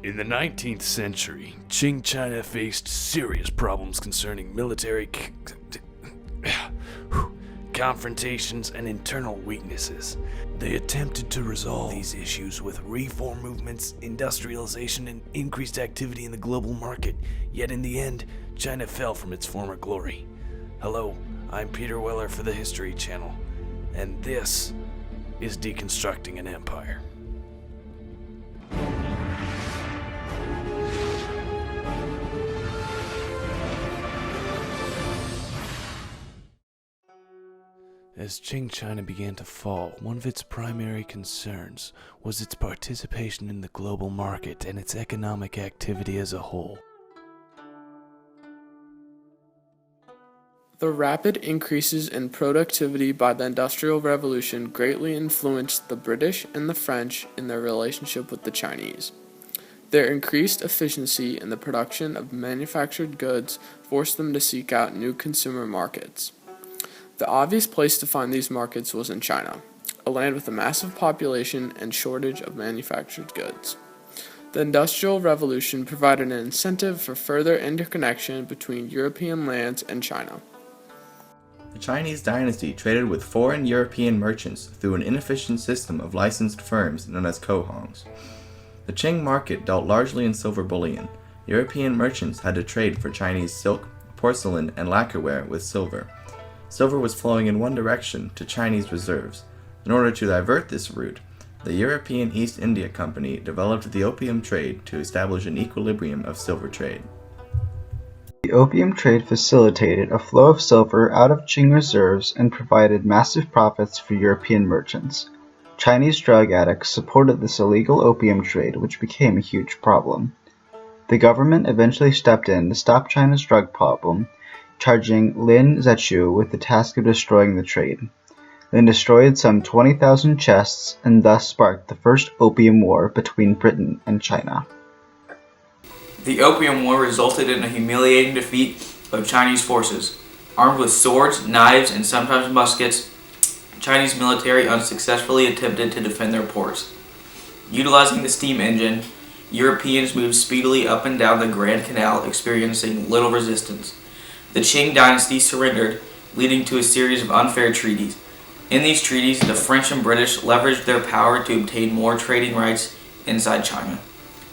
In the 19th century, Qing China faced serious problems concerning military confrontations and internal weaknesses. They attempted to resolve these issues with reform movements, industrialization, and increased activity in the global market. Yet in the end, China fell from its former glory. Hello, I'm Peter Weller for the History Channel, and this is Deconstructing an Empire. As Qing China began to fall, one of its primary concerns was its participation in the global market and its economic activity as a whole. The rapid increases in productivity by the Industrial Revolution greatly influenced the British and the French in their relationship with the Chinese. Their increased efficiency in the production of manufactured goods forced them to seek out new consumer markets. The obvious place to find these markets was in China, a land with a massive population and shortage of manufactured goods. The Industrial Revolution provided an incentive for further interconnection between European lands and China. The Chinese dynasty traded with foreign European merchants through an inefficient system of licensed firms known as cohongs. The Qing market dealt largely in silver bullion. European merchants had to trade for Chinese silk, porcelain, and lacquerware with silver. Silver was flowing in one direction to Chinese reserves. In order to divert this route, the European East India Company developed the opium trade to establish an equilibrium of silver trade. The opium trade facilitated a flow of silver out of Qing reserves and provided massive profits for European merchants. Chinese drug addicts supported this illegal opium trade, which became a huge problem. The government eventually stepped in to stop China's drug problem, charging Lin Zexu with the task of destroying the trade. Lin destroyed some 20,000 chests and thus sparked the First Opium War between Britain and China. The Opium War resulted in a humiliating defeat of Chinese forces. Armed with swords, knives, and sometimes muskets, Chinese military unsuccessfully attempted to defend their ports. Utilizing the steam engine, Europeans moved speedily up and down the Grand Canal, experiencing little resistance. The Qing dynasty surrendered, leading to a series of unfair treaties. In these treaties, the French and British leveraged their power to obtain more trading rights inside China.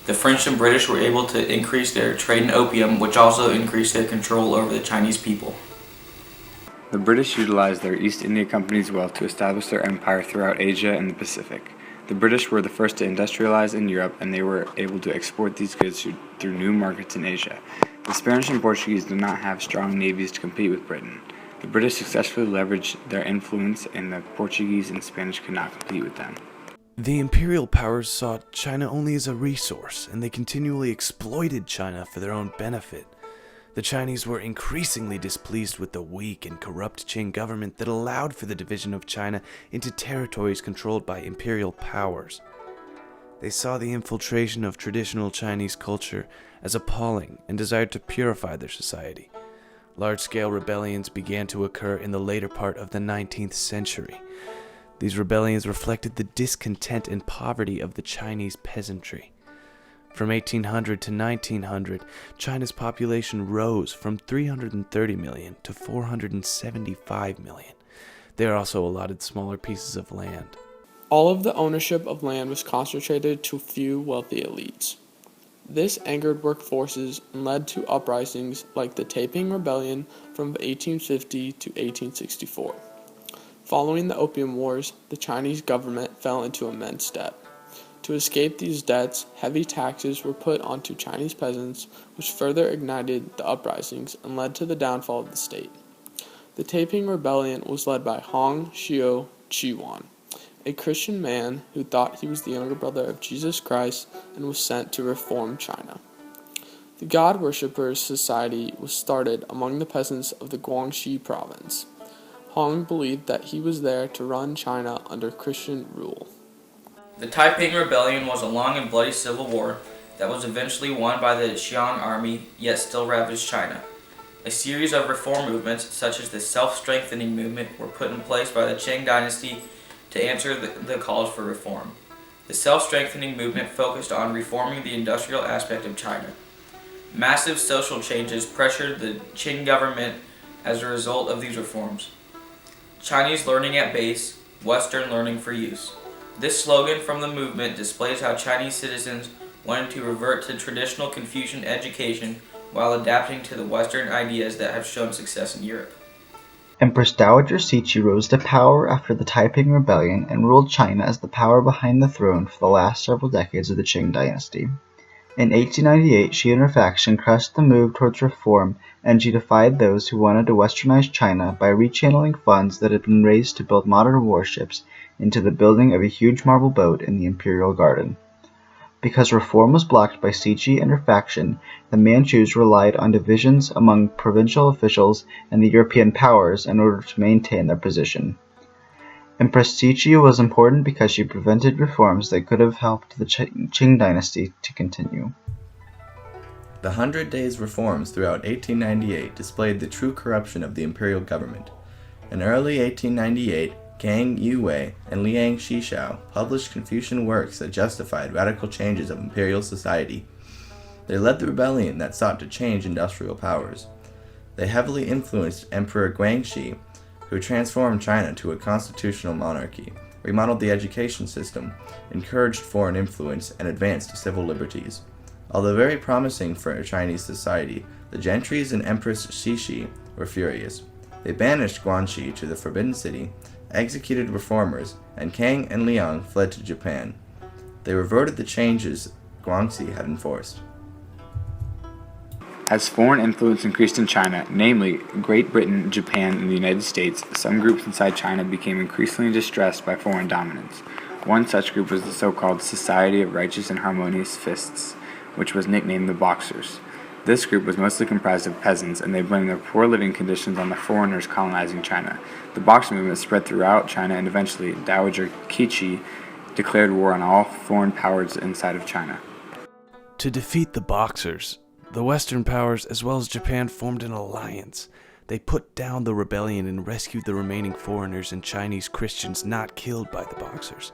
The French and British were able to increase their trade in opium, which also increased their control over the Chinese people. The British utilized their East India Company's wealth to establish their empire throughout Asia and the Pacific. The British were the first to industrialize in Europe, and they were able to export these goods through new markets in Asia. The Spanish and Portuguese did not have strong navies to compete with Britain. The British successfully leveraged their influence, and the Portuguese and Spanish could not compete with them. The imperial powers saw China only as a resource, and they continually exploited China for their own benefit. The Chinese were increasingly displeased with the weak and corrupt Qing government that allowed for the division of China into territories controlled by imperial powers. They saw the infiltration of traditional Chinese culture as appalling and desired to purify their society. Large-scale rebellions began to occur in the later part of the 19th century. These rebellions reflected the discontent and poverty of the Chinese peasantry. From 1800 to 1900, China's population rose from 330 million to 475 million. They are also allotted smaller pieces of land. All of the ownership of land was concentrated to few wealthy elites. This angered work forces and led to uprisings like the Taiping Rebellion from 1850 to 1864. Following the Opium Wars, the Chinese government fell into immense debt. To escape these debts, heavy taxes were put onto Chinese peasants, which further ignited the uprisings and led to the downfall of the state. The Taiping Rebellion was led by Hong Xiu Qiwan, a Christian man who thought he was the younger brother of Jesus Christ and was sent to reform China. The God Worshippers Society was started among the peasants of the Guangxi province. Hong believed that he was there to run China under Christian rule. The Taiping Rebellion was a long and bloody civil war that was eventually won by the Qiang army, yet still ravaged China. A series of reform movements, such as the self-strengthening movement, were put in place by the Qing dynasty to answer the calls for reform. The self-strengthening movement focused on reforming the industrial aspect of China. Massive social changes pressured the Qing government as a result of these reforms. Chinese learning at base, Western learning for use. This slogan from the movement displays how Chinese citizens wanted to revert to traditional Confucian education while adapting to the Western ideas that have shown success in Europe. Empress Dowager Cixi rose to power after the Taiping Rebellion and ruled China as the power behind the throne for the last several decades of the Qing dynasty. In 1898, she and her faction crushed the move towards reform, and she defied those who wanted to westernize China by rechanneling funds that had been raised to build modern warships into the building of a huge marble boat in the imperial garden. Because reform was blocked by Cixi and her faction, the Manchus relied on divisions among provincial officials and the European powers in order to maintain their position. Empress Cixi was important because she prevented reforms that could have helped the Qing dynasty to continue. The 100 Days reforms throughout 1898 displayed the true corruption of the imperial government. In early 1898, Kang Youwei and Liang Shishao published Confucian works that justified radical changes of imperial society. They led the rebellion that sought to change industrial powers. They heavily influenced Emperor Guangxi, who transformed China to a constitutional monarchy, remodeled the education system, encouraged foreign influence, and advanced civil liberties. Although very promising for Chinese society, the gentries and Empress Cixi were furious. They banished Guangxi to the Forbidden City, executed reformers, and Kang and Liang fled to Japan. They reverted the changes Guangxi had enforced. As foreign influence increased in China, namely Great Britain, Japan, and the United States, some groups inside China became increasingly distressed by foreign dominance. One such group was the so-called Society of Righteous and Harmonious Fists, which was nicknamed the Boxers. This group was mostly comprised of peasants, and they blamed their poor living conditions on the foreigners colonizing China. The Boxer movement spread throughout China, and eventually Dowager Cixi declared war on all foreign powers inside of China. To defeat the Boxers, the Western powers as well as Japan formed an alliance. They put down the rebellion and rescued the remaining foreigners and Chinese Christians not killed by the Boxers.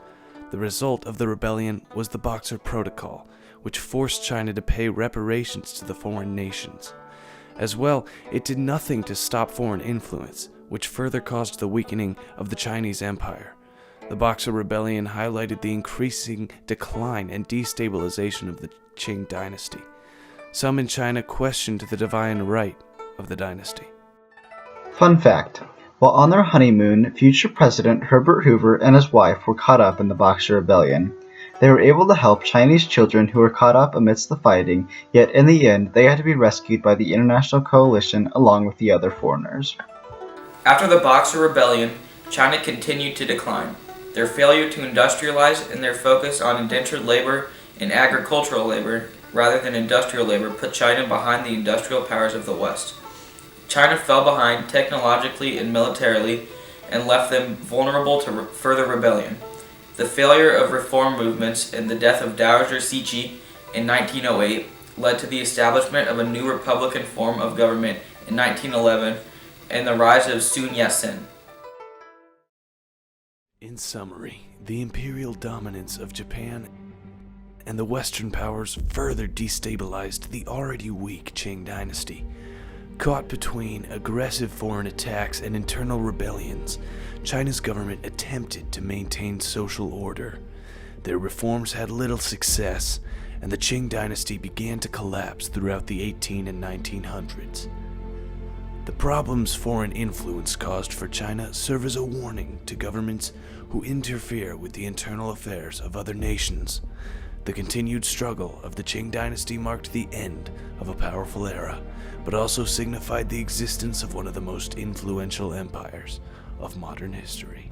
The result of the rebellion was the Boxer Protocol, which forced China to pay reparations to the foreign nations. As well, it did nothing to stop foreign influence, which further caused the weakening of the Chinese Empire. The Boxer Rebellion highlighted the increasing decline and destabilization of the Qing dynasty. Some in China questioned the divine right of the dynasty. Fun fact: while on their honeymoon, future President Herbert Hoover and his wife were caught up in the Boxer Rebellion. They were able to help Chinese children who were caught up amidst the fighting, yet in the end they had to be rescued by the international coalition along with the other foreigners. After the Boxer Rebellion, China continued to decline. Their failure to industrialize and their focus on indentured labor and agricultural labor rather than industrial labor put China behind the industrial powers of the West. China fell behind technologically and militarily and left them vulnerable to further rebellion. The failure of reform movements and the death of Dowager Cixi in 1908 led to the establishment of a new republican form of government in 1911 and the rise of Sun Yat-sen. In summary, the imperial dominance of Japan and the Western powers further destabilized the already weak Qing dynasty. Caught between aggressive foreign attacks and internal rebellions, China's government attempted to maintain social order. Their reforms had little success, and the Qing dynasty began to collapse throughout the 18 and 1900s. The problems foreign influence caused for China serve as a warning to governments who interfere with the internal affairs of other nations. The continued struggle of the Qing dynasty marked the end of a powerful era, but also signified the existence of one of the most influential empires of modern history.